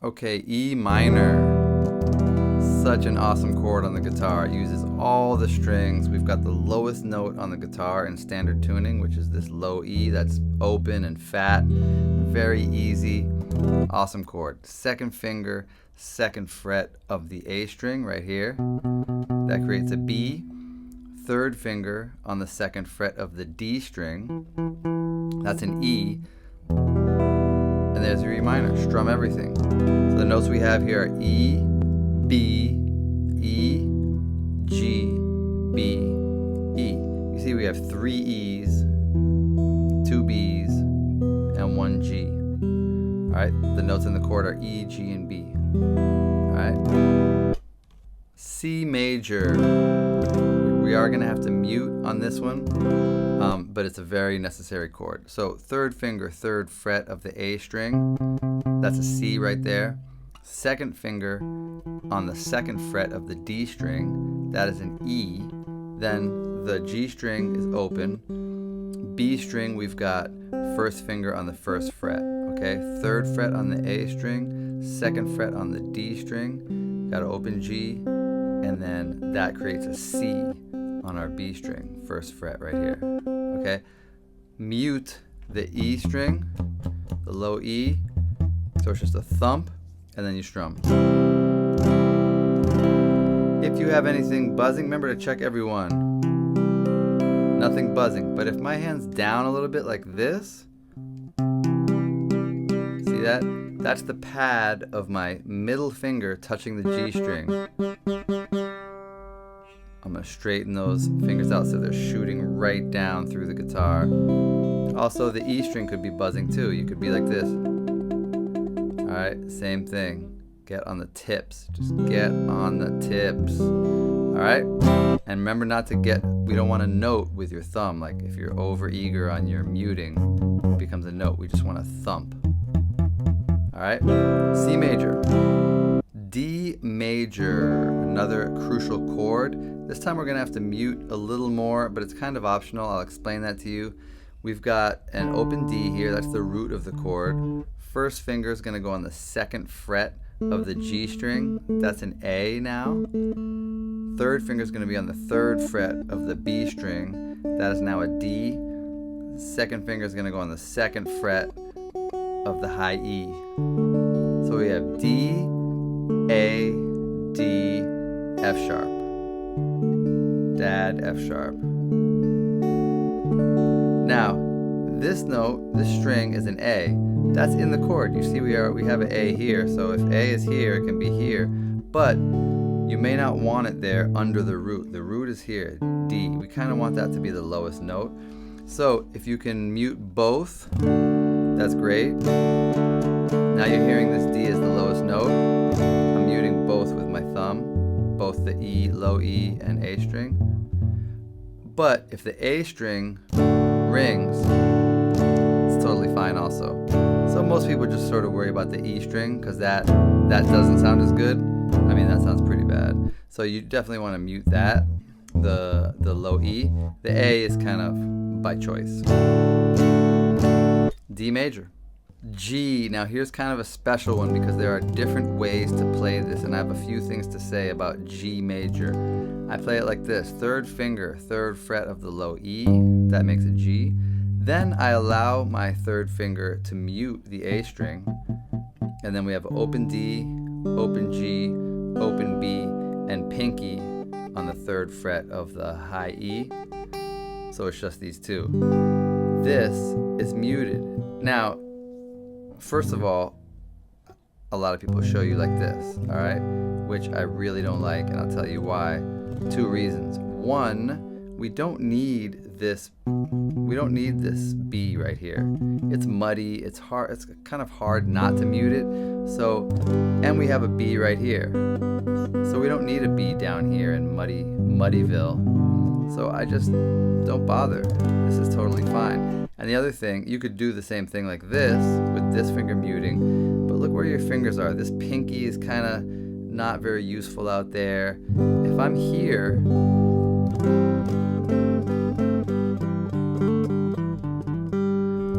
Okay, E minor. Such an awesome chord on the guitar. It uses all the strings. We've got the lowest note on the guitar in standard tuning, which is this low E that's open and fat. Very easy. Awesome chord. Second finger, second fret of the A string right here. That creates a B. Third finger on the second fret of the D string. That's an E. And there's your E minor. Strum everything. So the notes we have here are E, B, E, G, B, E. You see we have 3 E's, 2 B's, and 1 G. Alright, the notes in the chord are E, G, and B. Alright. C major. We are going to have to mute on this one, but it's a very necessary chord. So third finger, third fret of the A string. That's a C right there. Second finger on the second fret of the D string, that is an E. Then the G string is open. B string, we've got first finger on the first fret, okay? Third fret on the A string, second fret on the D string, got an open G, and then that creates a C on our B string, first fret right here, okay? Mute the E string, the low E, so it's just a thump, and then you strum. If you have anything buzzing, remember to check every one. Nothing buzzing, but if my hand's down a little bit like this, see that? That's the pad of my middle finger touching the G string. I'm gonna straighten those fingers out so they're shooting right down through the guitar. Also, the E string could be buzzing too. You could be like this. Alright, same thing. Get on the tips. Just get on the tips. Alright? And remember not to we don't want to note with your thumb. Like if you're over eager on your muting, it becomes a note. We just want to thump. Alright? C major. D major, another crucial chord. This time we're going to have to mute a little more, but it's kind of optional. I'll explain that to you. We've got an open D here. That's the root of the chord. First finger is going to go on the second fret of the G string. That's an A now. Third finger is going to be on the third fret of the B string. That is now a D. Second finger is going to go on the second fret of the high E. So we have D, A, D, F sharp. Dad, F sharp. Now, this note, this string is an A. That's in the chord. You see we have an A here. So if A is here, it can be here. But you may not want it there under the root. The root is here, D. We kind of want that to be the lowest note. So if you can mute both, that's great. Now you're hearing this D as the lowest note. I'm muting both with my thumb, both the E, low E, and A string. But if the A string rings, it's totally fine also. So most people just sort of worry about the E string because that doesn't sound as good. I mean, that sounds pretty bad. So you definitely want to mute that, the low E. The A is kind of by choice. D major. G. Now here's kind of a special one because there are different ways to play this, and I have a few things to say about G major. I play it like this. Third finger, third fret of the low E. That makes a G. Then I allow my third finger to mute the A string. And then we have open D, open G, open B, and pinky on the third fret of the high E. So it's just these two. This is muted. Now, first of all, a lot of people show you like this, all right? Which I really don't like, and I'll tell you why. 2 reasons. One, we don't need this B right here. It's muddy, it's hard, it's kind of hard not to mute it. So, and we have a B right here. So we don't need a B down here in Muddyville. So I just don't bother. This is totally fine. And the other thing, you could do the same thing like this with this finger muting, but look where your fingers are. This pinky is kind of not very useful out there. If I'm here,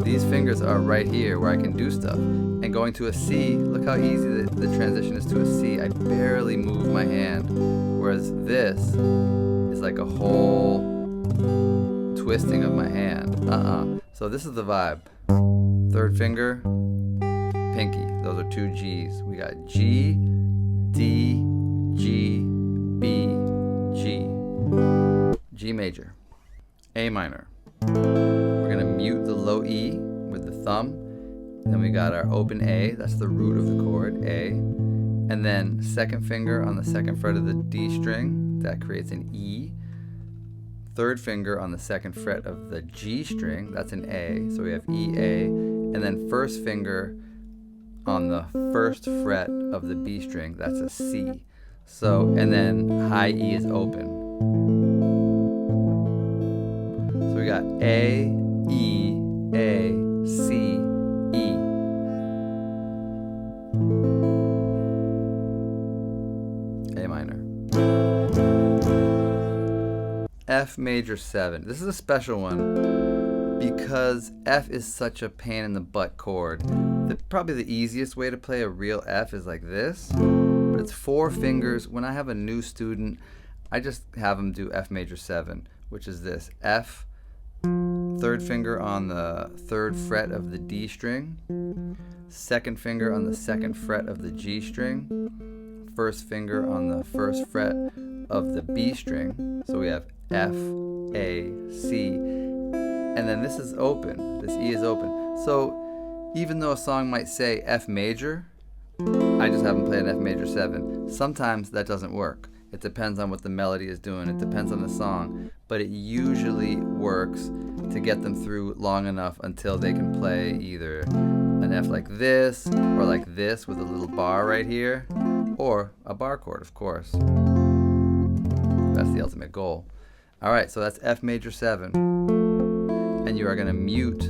these fingers are right here where I can do stuff. And going to a C, look how easy the transition is to a C. I barely move my hand. Whereas this is like a whole twisting of my hand. So this is the vibe. Third finger, pinky. Those are two G's. We got G, D, G, B, G. G major. A minor. We're gonna mute the low E with the thumb. Then we got our open A, that's the root of the chord, A. And then second finger on the second fret of the D string, that creates an E. Third finger on the second fret of the G string, that's an A, so we have E, A. And then first finger on the first fret of the B string, that's a C. So, and then high E is open. So we got A, E, A, C, E. A minor. F major 7. This is a special one because F is such a pain in the butt chord. Probably the easiest way to play a real F is like this, but it's 4 fingers. When I have a new student, I just have them do F major 7, which is this. F, third finger on the third fret of the D string, second finger on the second fret of the G string, first finger on the first fret of the B string. So we have F, A, C, and then this is open. This E is open. So even though a song might say F major, I just have them play an F major 7. Sometimes that doesn't work. It depends on what the melody is doing. It depends on the song. But it usually works to get them through long enough until they can play either an F like this, or like this with a little bar right here, or a bar chord, of course. That's the ultimate goal. All right, so that's F major 7. And you are going to mute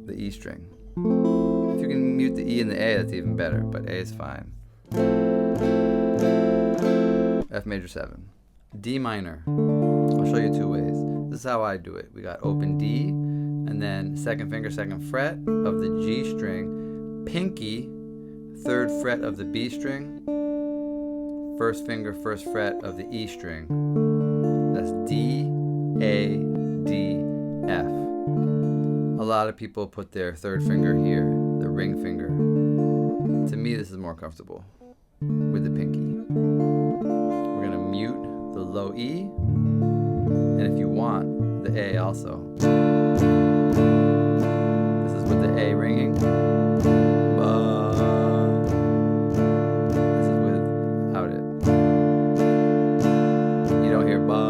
the E string. If you can mute the E and the A, that's even better, but A is fine. F major 7. D minor. I'll show you 2 ways. This is how I do it. We got open D, and then second finger, second fret of the G string, pinky, third fret of the B string, first finger, first fret of the E string. That's D, A, D, F. A lot of people put their third finger here, the ring finger. To me, this is more comfortable with the pinky. We're gonna mute the low E, and if you want, the A also. This is with the A ringing. Ba. This is without it. You don't hear ba.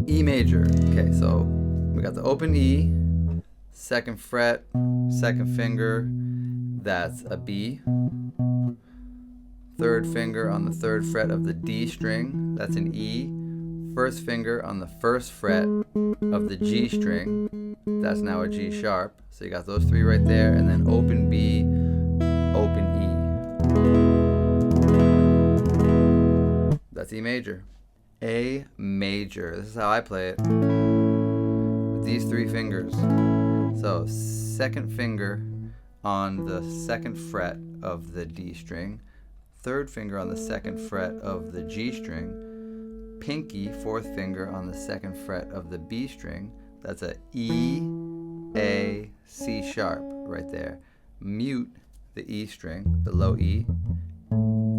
E major. Okay, so we got the open E, second fret, second finger, that's a B. Third finger on the third fret of the D string, that's an E. First finger on the first fret of the G string, that's now a G sharp. So you got those 3 right there, and then open B, open E. That's E major. A major. This is how I play it. With these 3 fingers. So second finger on the second fret of the D string, third finger on the second fret of the G string, pinky, fourth finger on the second fret of the B string. That's a E, A, C sharp right there. Mute the E string, the low E.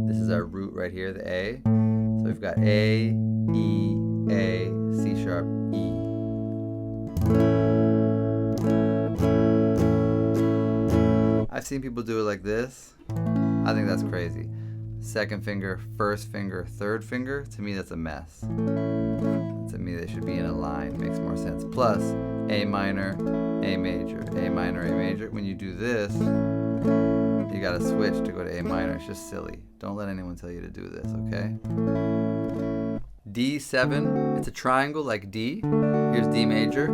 This is our root right here, the A. So we've got A, E, A, C sharp, E. I've seen people do it like this. I think that's crazy. Second finger, first finger, third finger. To me, that's a mess. To me, they should be in a line. Makes more sense. Plus, A minor, A major, A minor, A major. When you do this, you gotta switch to go to A minor. It's just silly. Don't let anyone tell you to do this, okay? D7, it's a triangle like D. Here's D major,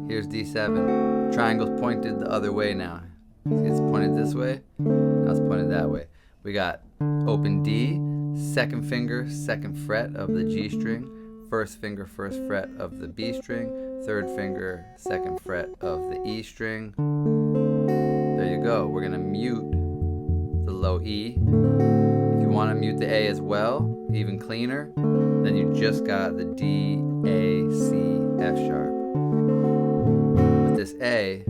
here's D7. Triangle's pointed the other way now. It's pointed this way, now it's pointed that way. We got open D, second finger, second fret of the G string, first finger, first fret of the B string, third finger, second fret of the E string. There you go. We're gonna mute the low E. If you want to mute the A as well, even cleaner, then you just got the D, A, C, F sharp. But this A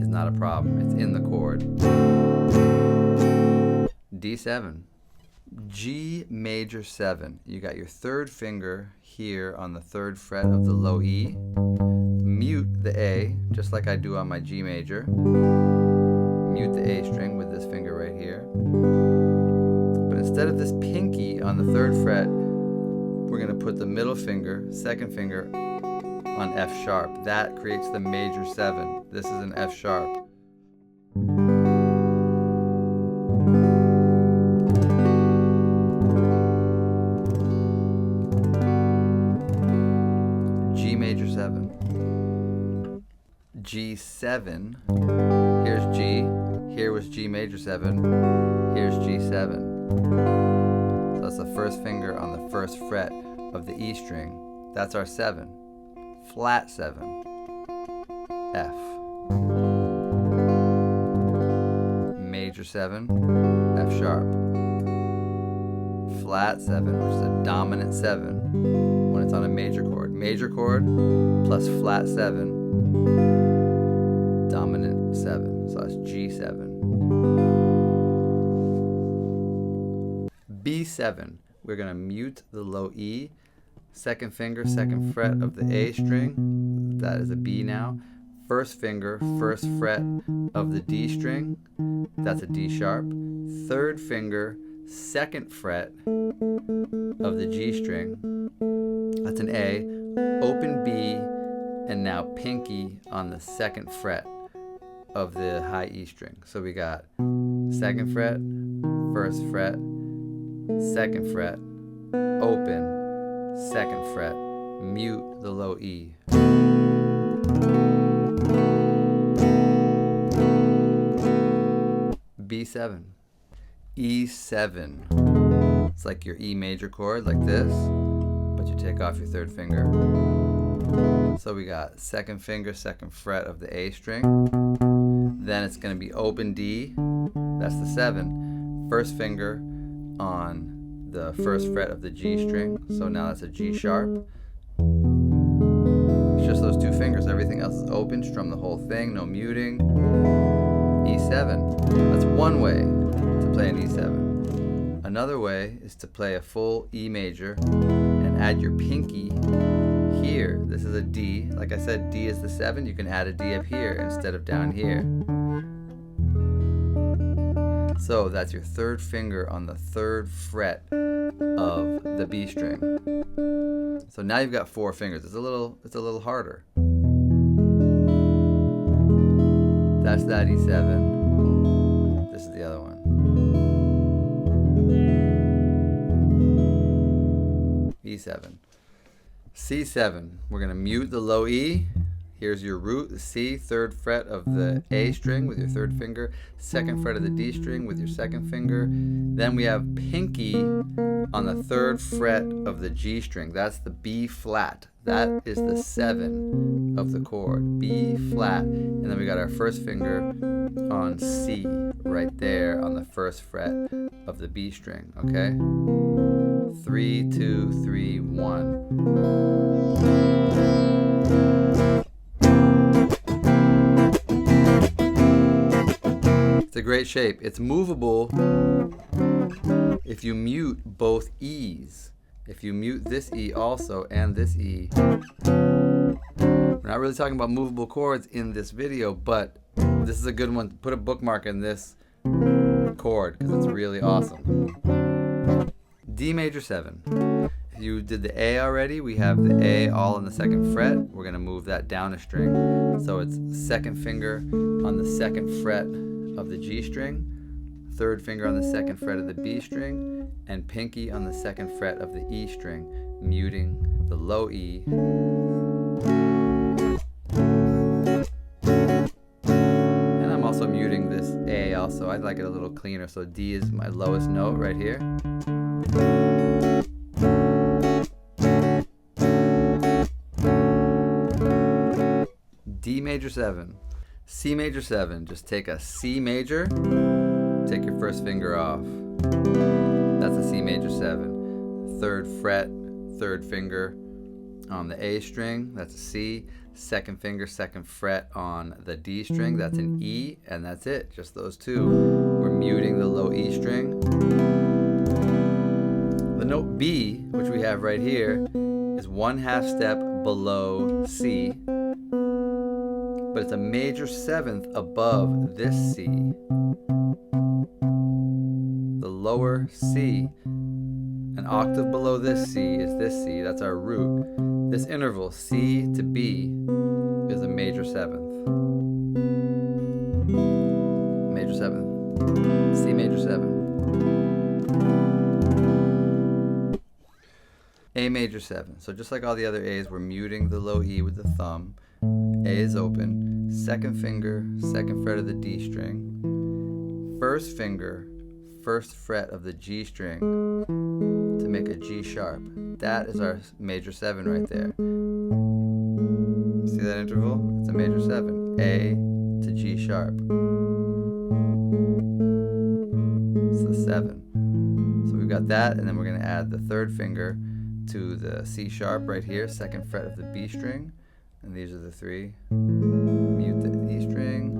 is not a problem. It's in the chord. D7. G major 7. You got your third finger here on the third fret of the low E. Mute the A, just like I do on my G major. Mute the A string with this finger right here. But instead of this pinky on the third fret, we're going to put the middle finger, second finger, on F sharp. That creates the major 7. This is an F sharp. G major 7. G7. Here's G. Here was G major 7. Here's G7. So that's the first finger on the first fret of the E string. That's our 7. Flat 7. F. Major 7. F sharp. Flat 7, which is a dominant 7 when it's on a major chord. Major chord plus flat 7. Dominant 7. So that's G7. B7. We're going to mute the low E. Second finger, second fret of the A string. That is a B now. First finger, first fret of the D string. That's a D sharp. Third finger, second fret of the G string. That's an A. Open B, and now pinky on the second fret of the high E string. So we got second fret, first fret, second fret, open, second fret, mute the low E. B7. E7. It's like your E major chord, like this, but you take off your third finger. So we got second finger, second fret of the A string. Then it's going to be open D. That's the 7. First finger on the first fret of the G string. So now that's a G sharp. It's just those two fingers. Everything else is open. Strum the whole thing. No muting. E7. That's one way to play an E7. Another way is to play a full E major and add your pinky here. This is a D. Like I said, D is the 7. You can add a D up here instead of down here. So that's your third finger on the third fret of the B string. So now you've got 4 fingers. It's a little harder. That's that E7. This is the other one. E7. C7. We're going to mute the low E. Here's your root, the C, third fret of the A string with your third finger, second fret of the D string with your second finger. Then we have pinky on the third fret of the G string. That's the B flat. That is the 7 of the chord, B flat. And then we got our first finger on C right there on the first fret of the B string, okay? 3, 2, 3, 1. It's a great shape. It's movable if you mute both E's. If you mute this E also and this E. We're not really talking about movable chords in this video, but this is a good one. Put a bookmark in this chord because it's really awesome. D major 7. If you did the A already, we have the A all on the second fret. We're going to move that down a string. So it's second finger on the second fret of the G string, third finger on the second fret of the B string, and pinky on the second fret of the E string, muting the low E. And I'm also muting this A also. I'd like it a little cleaner, so D is my lowest note right here. major 7. C major 7, just take a C major, take your first finger off. That's a C major 7. 3rd fret, 3rd finger on the A string, that's a C. 2nd finger, 2nd fret on the D string, that's an E, and that's it, just those two. We're muting the low E string. The note B, which we have right here, is 1/2 step below C, but it's a major 7th above this C. The lower C, an octave below this C is this C, that's our root. This interval, C to B, is a major 7th. Major 7th. C major 7. A major 7. So just like all the other A's, we're muting the low E with the thumb. A is open. 2nd finger, 2nd fret of the D string. 1st finger, 1st fret of the G string to make a G sharp. That is our major 7 right there. See that interval? It's a major 7. A to G sharp. It's the 7. So we've got that, and then we're going to add the 3rd finger to the C sharp right here, 2nd fret of the B string. And these are the 3. Mute the E string.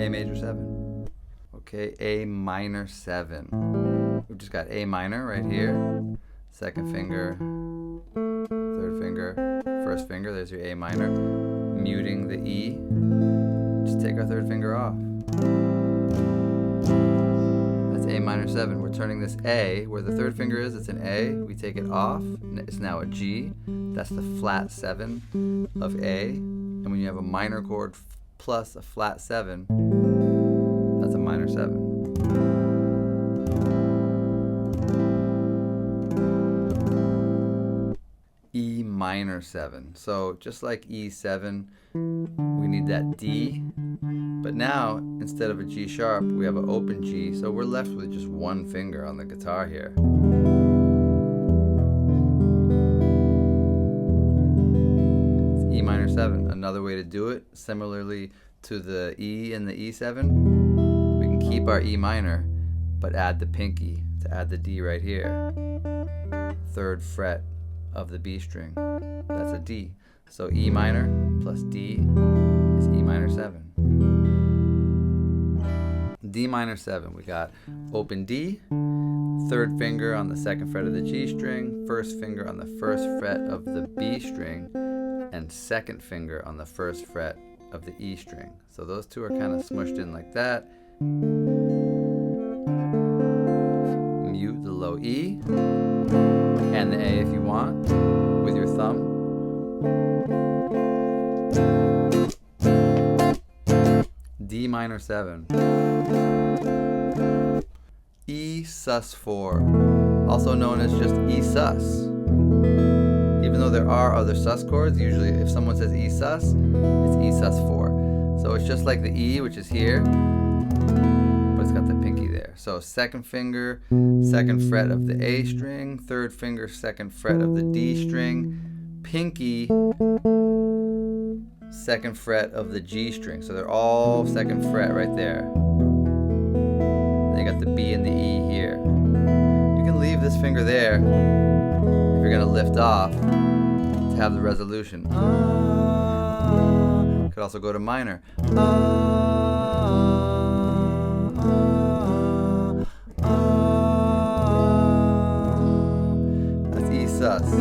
A major 7. Okay, A minor 7. We've just got A minor right here. 2nd finger, 3rd finger, 1st finger. There's your A minor. Muting the E. Just take our 3rd finger off. That's A minor 7. We're turning this A, where the 3rd finger is, it's an A. We take it off. It's now a G. That's the flat 7 of A. And when you have a minor chord plus a flat 7, that's a minor 7. E minor 7. So just like E7, we need that D. But now, instead of a G sharp, we have an open G. So we're left with just one finger on the guitar here. It's E minor 7. Another way to do it, similarly to the E and the E7, we can keep our E minor, but add the pinky to add the D right here. 3rd fret of the B string. That's a D. So E minor plus D is E minor 7. D minor 7. We got open D, 3rd finger on the 2nd fret of the G string, 1st finger on the 1st fret of the B string, and 2nd finger on the 1st fret of the E string. So those two are kind of smushed in like that. Mute the low E and the A if you want with your thumb. D minor 7. E sus 4, also known as just E sus. Even though there are other sus chords, usually if someone says E sus, it's E sus 4. So it's just like the E, which is here, but it's got the pinky there. So 2nd finger, 2nd fret of the A string, 3rd finger, 2nd fret of the D string, pinky, 2nd fret of the G string. So they're all 2nd fret right there. Then you got the B and the E here. You can leave this finger there if you're going to lift off to have the resolution. Could also go to minor. That's E sus.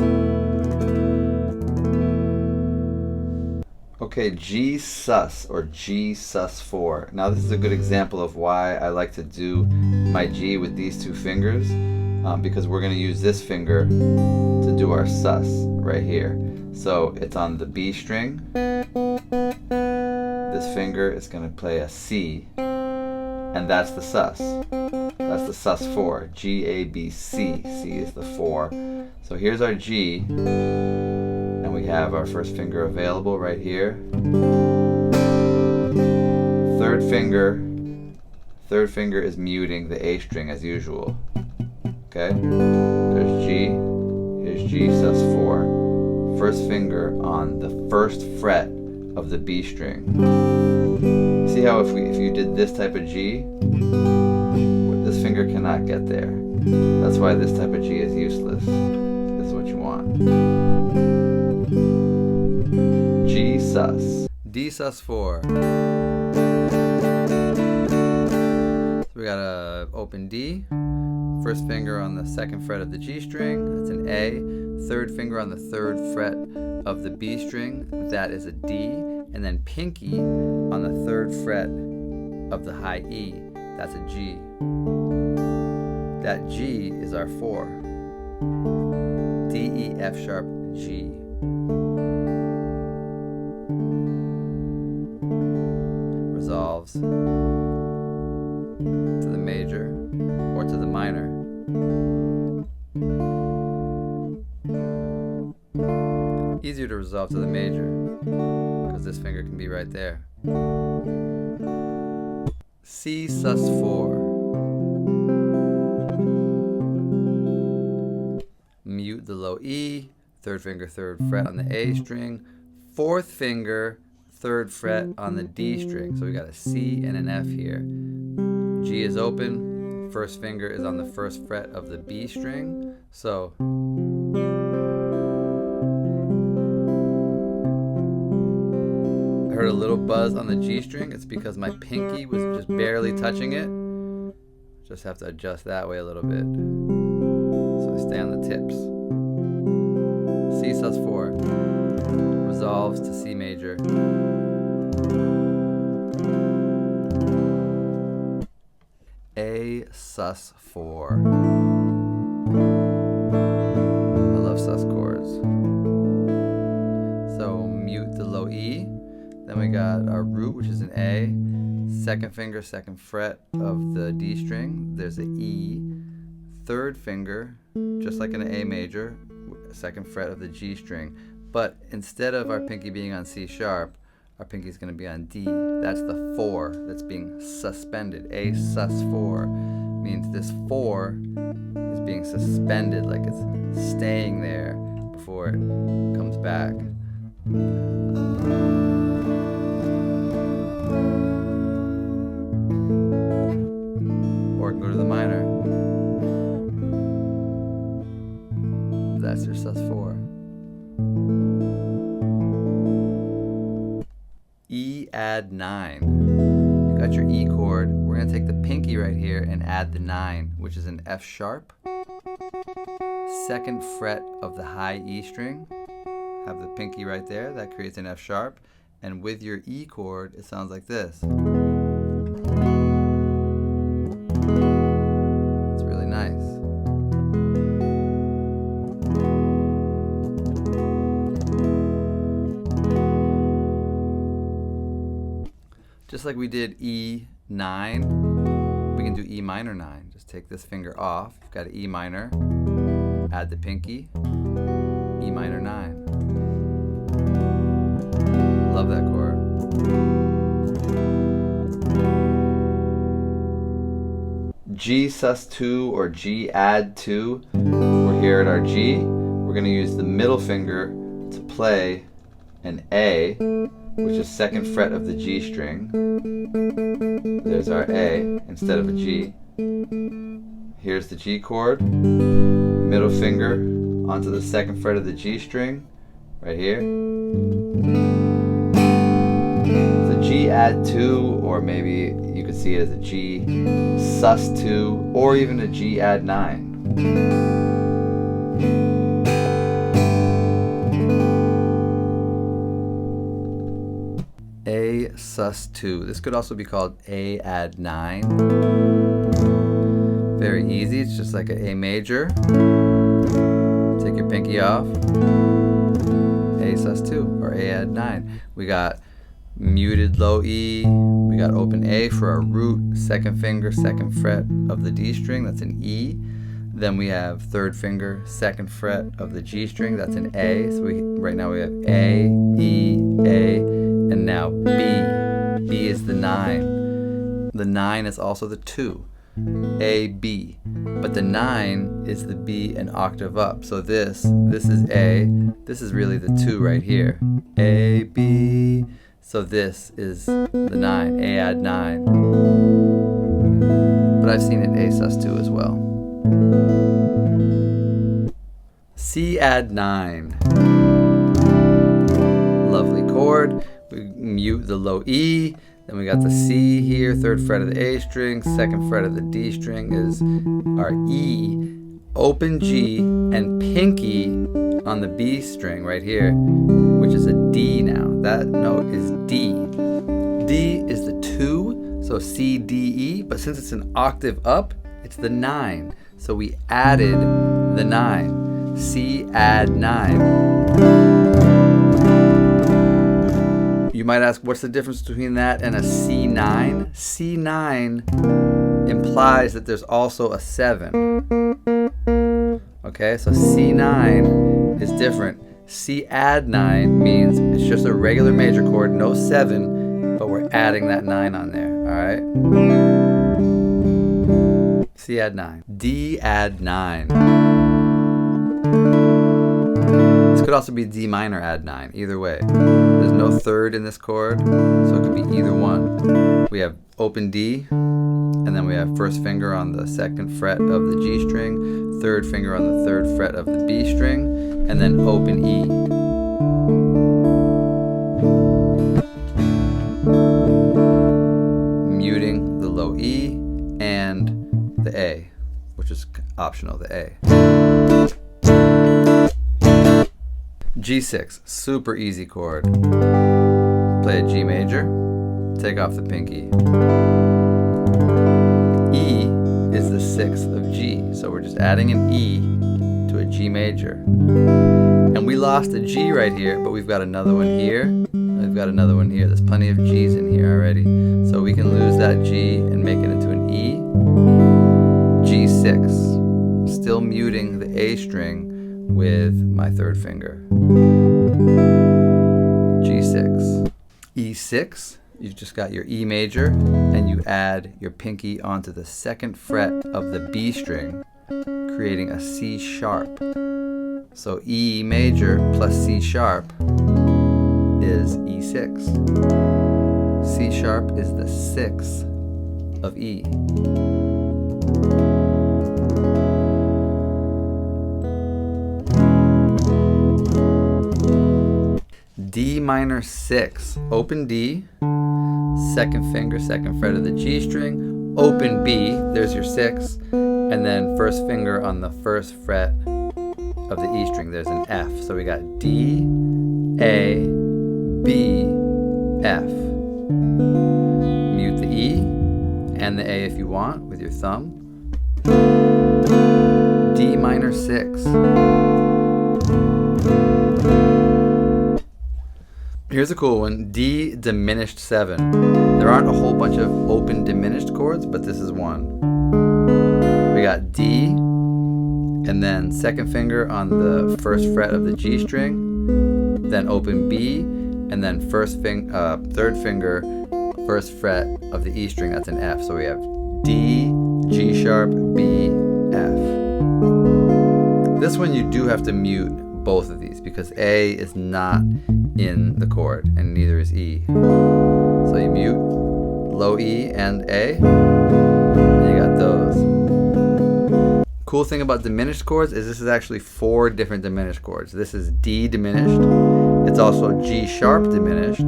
Okay, G sus or G sus 4. Now this is a good example of why I like to do my G with these two fingers, because we're going to use this finger to do our sus right here. So it's on the B string. This finger is going to play a C, and that's the sus. That's the sus 4. G, A, B, C. C is the 4. So here's our G. And we have our 1st finger available right here. 3rd finger is muting the A string as usual. Okay? There's G. Here's G sus4. First finger on the first fret of the B string. See how if you did this type of G, this finger cannot get there. That's why this type of G is useless. This is what you want. G sus. D sus4. So we got a open D. First finger on the second fret of the G string. That's an A. Third finger on the third fret of the B string. That is a D. And then pinky on the third fret of the high E. That's a G. That G is our 4. D, E, F sharp, G. Resolves to the major or to the minor. Easier to resolve to the major because this finger can be right there. C sus4. Mute the low E, third finger, third fret on the A string, fourth finger, third fret on the D string. So we got a C and an F here. G is open, first finger is on the first fret of the B string. So I heard a little buzz on the G string. It's because my pinky was just barely touching it. Just have to adjust that way a little bit. So I stay on the tips. C sus4 resolves to C major. A sus4. I love sus chords. So mute the low E. Then we got our root, which is an A. Second finger, second fret of the D string. There's an E. Third finger, just like an A major, second fret of the G string. But instead of our pinky being on C sharp, our pinky is going to be on D. That's the 4 that's being suspended. A sus4 means this 4 is being suspended, like it's staying there before it comes back. Or it can go to the minor. That's your sus4. E add 9. You got your E chord. We're going to take the pinky right here and add the 9, which is an F sharp. Second fret of the high E string. Have the pinky right there. That creates an F sharp. And with your E chord, it sounds like this. It's really nice. Just like we did E9, we can do E minor 9. Just take this finger off. You've got an E minor, add the pinky, E minor 9. Love that chord. G sus2 or G add 2. We're here at our G. We're going to use the middle finger to play an A, which is second fret of the G string. There's our A instead of a G. Here's the G chord. Middle finger onto the second fret of the G string, right here. It's a G add 2, or maybe you could see it as a G sus2, or even a G add 9. A sus2. This could also be called A add 9. Very easy. It's just like an A major. Take your pinky off. A sus2 or A add 9. We got muted low E. We got open A for our root. Second finger, second fret of the D string. That's an E. Then we have third finger, second fret of the G string. That's an A. So right now we have A, E, A, and now B. B is the 9. The 9 is also the 2. A, B. But the 9 is the B an octave up. So this is A. This is really the 2 right here. A, B. So this is the 9, A add 9. But I've seen it Asus too as well. C add 9. Lovely chord. We mute the low E. Then we got the C here, 3rd fret of the A string, 2nd fret of the D string is our E, open G, and pinky on the B string right here, which is a D now. That note is D. D is the 2, so C, D, E, but since it's an octave up, it's the 9. So we added the 9. C add 9. You might ask, what's the difference between that and a C9? C9 implies that there's also a 7. Okay, so C9 is different. C add 9 means it's just a regular major chord, no 7, but we're adding that 9 on there, alright? C add 9. D add 9. This could also be D minor add 9, either way. There's no 3rd in this chord, so it could be either one. We have open D, and then we have 1st finger on the 2nd fret of the G string, 3rd finger on the 3rd fret of the B string, and then open E. Muting the low E and the A, which is optional, the A. G6, super easy chord. Play a G major, take off the pinky. E is the 6th of G, so we're just adding an E to a G major. And we lost a G right here, but we've got another one here. We've got another one here. There's plenty of G's in here already. So we can lose that G and make it into an E. G6, still muting the A string with my 3rd finger. G6. E6, you've just got your E major, and you add your pinky onto the 2nd fret of the B string, creating a C sharp. So E major plus C sharp is E6. C sharp is the 6th of E. D minor 6, open D, 2nd finger, 2nd fret of the G string, open B, there's your 6, and then 1st finger on the 1st fret of the E string, there's an F. So we got D, A, B, F. Mute the E and the A if you want with your thumb. D minor 6. Here's a cool one, D diminished 7. There aren't a whole bunch of open diminished chords, but this is one. We got D, and then 2nd finger on the 1st fret of the G string, then open B, and then 3rd finger, 1st fret of the E string, that's an F. So we have D, G sharp, B, F. This one you do have to mute both of these because A is not in the chord and neither is E. So you mute low E and A, and you got those. Cool thing about diminished chords is this is actually 4 different diminished chords. This is D diminished, it's also G sharp diminished,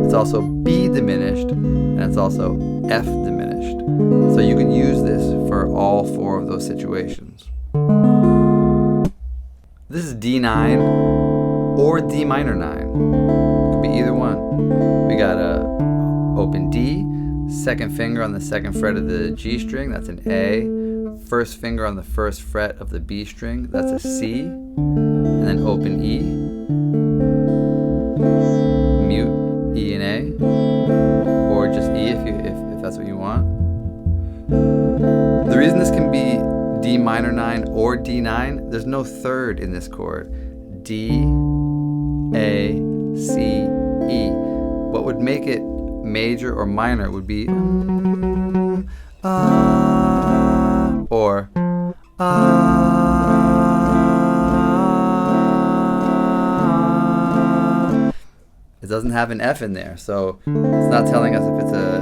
it's also B diminished, and it's also F diminished. So you can use this for all 4 of those situations. This is D9 or D minor 9. Could be either one. We got a open D, 2nd finger on the 2nd fret of the G string, that's an A. 1st finger on the 1st fret of the B string, that's a C. And then open E. Mute E and A, or just E if that's what you want. The reason this can be D minor 9 or D9, there's no 3rd in this chord. D, A, C, E. What would make it major or minor would be It doesn't have an F in there, so it's not telling us if it's a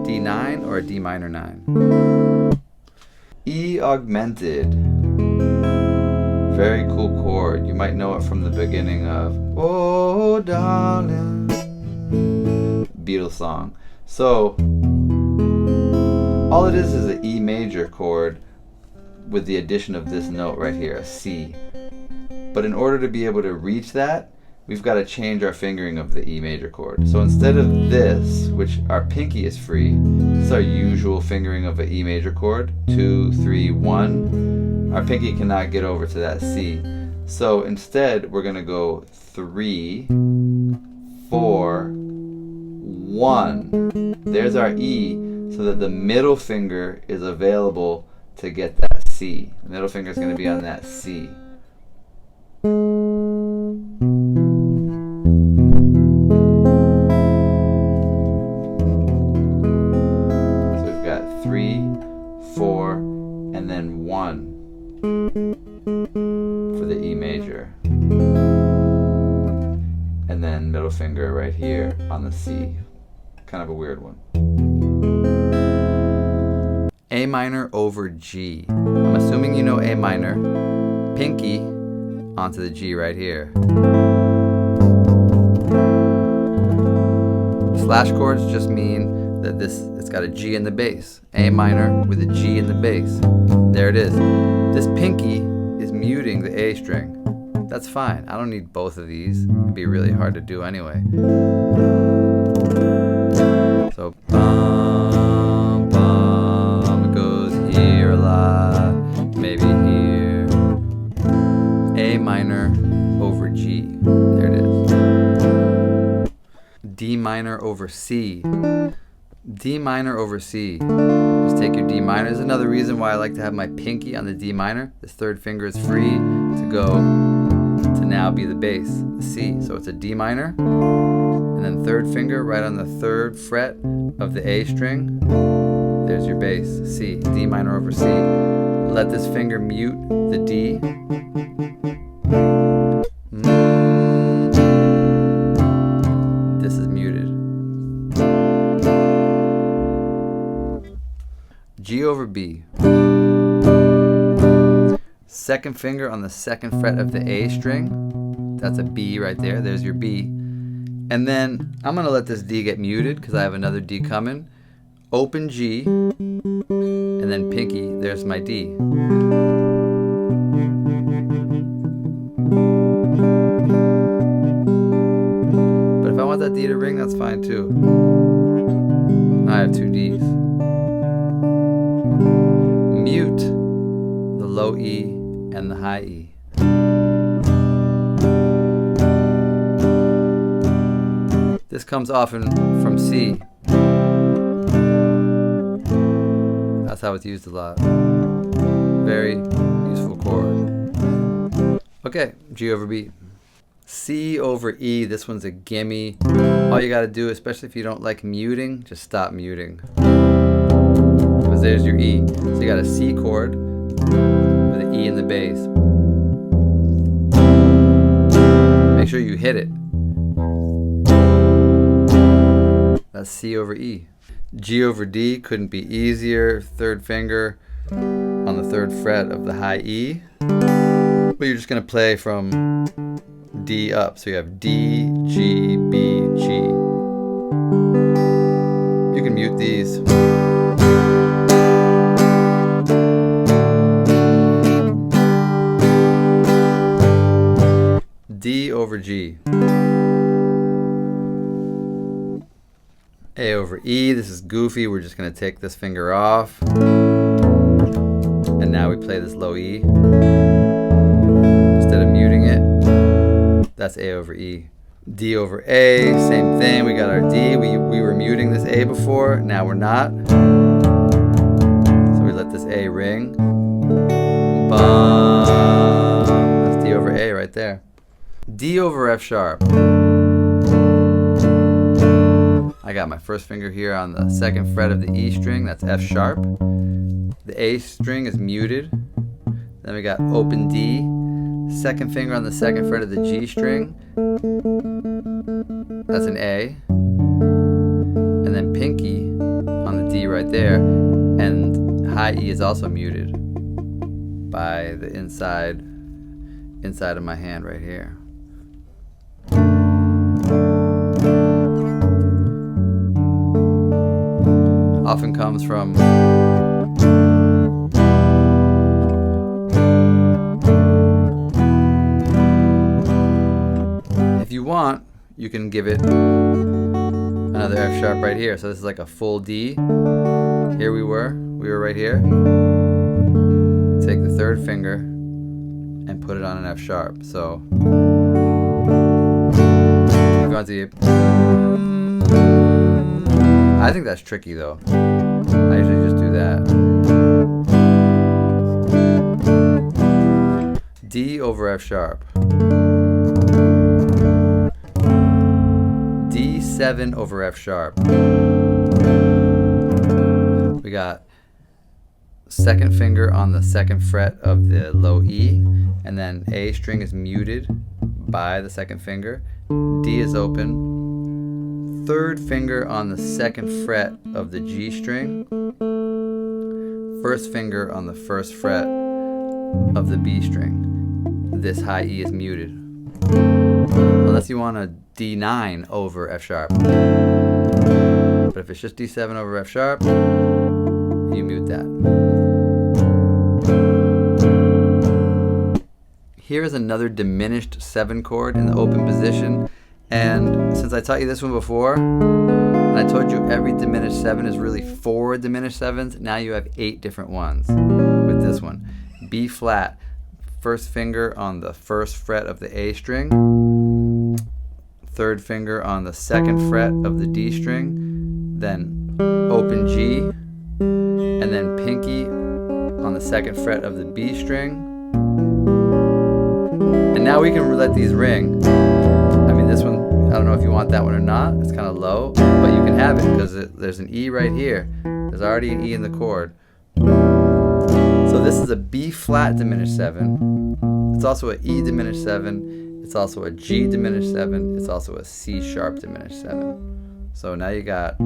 D9 or a D minor 9. E augmented. Very cool chord. You might know it from the beginning of "Oh Darling," Beatles song. So all it is an E major chord with the addition of this note right here, a C. But in order to be able to reach that, we've got to change our fingering of the E major chord. So instead of this, which our pinky is free, this is our usual fingering of an E major chord, 2, 3, 1. Our pinky cannot get over to that C. So instead, we're going to go 3, 4, 1. There's our E, so that the middle finger is available to get that C. The middle finger is going to be on that C. So we've got 3, 4, and then 1 for the E major. And then middle finger right here on the C. Kind of a weird one. A minor over G. I'm assuming you know A minor. Pinky onto the G right here. Slash chords just mean that it's got a G in the bass. A minor with a G in the bass. There it is. This pinky is muting the A string. That's fine. I don't need both of these. It'd be really hard to do anyway. So bum, bum, it goes here a lot, maybe here. A minor over G. There it is. D minor over C. D minor over C. Just take your D minor. There's another reason why I like to have my pinky on the D minor. This third finger is free to go to now be the bass, the C. So it's a D minor, and then third finger right on the third fret of the A string. There's your bass, C. D minor over C. Let this finger mute the D. This is muted. G over B. Second finger on the second fret of the A string. That's a B right there. There's your B. And then I'm going to let this D get muted because I have another D coming. Open G. And then pinky. There's my D. But if I want that D to ring, that's fine too. Now I have two Ds. Mute the low E and the high E. This comes often from C. That's how it's used a lot. Very useful chord. Okay, G over B. C over E, this one's a gimme. All you gotta do, especially if you don't like muting, just stop muting. Because there's your E. So you got a C chord with an E in the bass. Make sure you hit it. That's C over E. G over D couldn't be easier. Third finger on the third fret of the high E. But you're just going to play from D up. So you have D, G, B, G. You can mute these. D over G. A over E, this is goofy. We're just going to take this finger off. And now we play this low E. Instead of muting it, that's A over E. D over A, same thing. We got our D. We were muting this A before. Now we're not. So we let this A ring. Bum. That's D over A right there. D over F sharp. I got my first finger here on the second fret of the E string. That's F sharp. The A string is muted. Then we got open D. Second finger on the second fret of the G string. that's an A, and then pinky on the D right there, and high E is also muted by the inside of my hand right here. Often comes from if you want, you can give it another F sharp right here. So this is like a full D. Here we were right here. Take the third finger and put it on an F sharp. So we're going to I think that's tricky though. I usually just do that. D over F sharp. D7 over F sharp. We got second finger on the second fret of the low E, and then A string is muted by the second finger. D is open. Third finger on the second fret of the G string. First finger on the first fret of the B string. This high E is muted. Unless you want a D9 over F sharp. But if it's just D7 over F sharp, you mute that. Here is another diminished 7 chord in the open position. And since I taught you this one before, and I told you every diminished 7 is really 4 diminished 7s, now you have 8 different ones with this one. B flat, first finger on the first fret of the A string, third finger on the second fret of the D string, then open G, and then pinky on the second fret of the B string. And now we can let these ring. I mean, this one, I don't know if you want that one or not. It's kind of low, but you can have it because there's an E right here. There's already an E in the chord. So this is a B flat diminished 7. It's also an E diminished 7. It's also a G diminished 7. It's also a C sharp diminished 7. So now you got